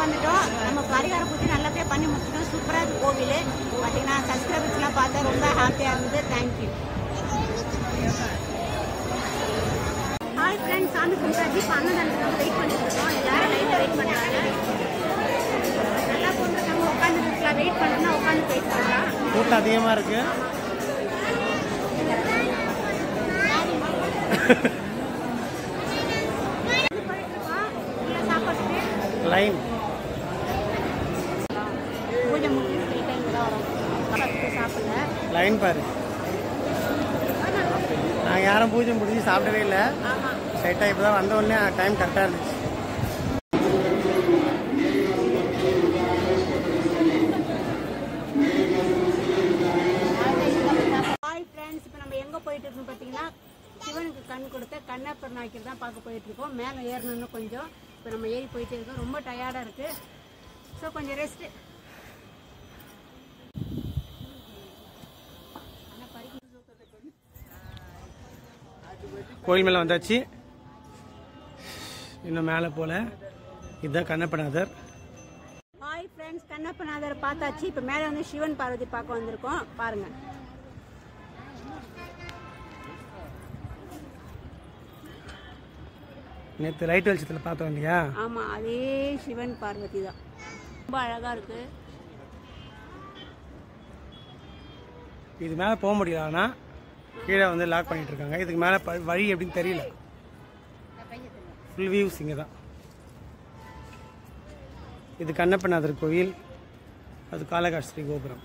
வந்துட்டோம். நம்ம பரிகாரம் பூஜை நல்லபடியாக பண்ணி முடிச்சிட்டோம். சூப்பராக இருக்குது கோவில். பார்த்தீங்கன்னா சப்ஸ்கிரைபர்ஸ்லாம் பார்த்தா ரொம்ப ஹாப்பியாக இருந்தது. தேங்க்யூ. ஹாய் ஃப்ரெண்ட்ஸ், சாமி கும்பிட்டாச்சு. இப்போ அன்னதானத்துக்கு வெயிட் பண்ணிட்டு இருக்கோம். எல்லாரும் லைனில் வெயிட் பண்ணுறாங்க. நல்லா போட்டுருக்காங்க. உட்காந்து இருக்கலாம். வெயிட் பண்ணணும்னா உட்காந்து பேசலாம். கூட்டம் அதிகமாக இருக்கு. லைன் பூஜை முடிஞ்சு சாப்பிடல. லைன் பாரு. நாங்கள் யாரும் பூஜை முடிஞ்சு சாப்பிடவே இல்லை. ஸ்ட்ரைட்டாக இப்போ தான் வந்த உடனே டைம் கரெக்டாக இருந்துச்சு. ஹாய் ஃப்ரெண்ட்ஸ், இப்போ நம்ம எங்கே போயிட்டு இருக்கோம் பார்த்தீங்கன்னா சிவனுக்கு கண் கொடுத்த கண்ணப்பர் நாய்க்கர் தான் பார்க்க போயிட்டு இருக்கோம். மேலே ஏறணும்னு கொஞ்சம் இப்போ நம்ம ஏறி போயிட்டு இருக்கோம். ரொம்ப டயர்டாக இருக்குது. ஸோ கொஞ்சம் ரெஸ்ட்டு. கோயில் மேலே வந்தாச்சு. இன்னும் மேலே போல. இதுதான் கண்ணப்பநாதர். ஹாய் ஃப்ரெண்ட்ஸ், கண்ணப்பநாதர் பார்த்தாச்சு. இப்போ மேலே வந்து சிவன் பார்வதி பார்க்க வந்திருக்கோம். பாருங்க. நேற்று ரைட் வெளிச்சத்தில் பார்த்தோம் இல்லையா? ஆமாம், அதே சிவன் பார்வதி தான். ரொம்ப அழகாக இருக்கு. இது மேலே போக முடியல. ஆனால் கீழே வந்து லாக் பண்ணிட்டு இருக்காங்க. இதுக்கு மேலே வழி எப்படின்னு தெரியல. ஃபுல் வியூஸ் இங்கே தான். இது கண்ணப்பநாதர் கோவில். அது காளகாஸ்ரீ கோபுரம்.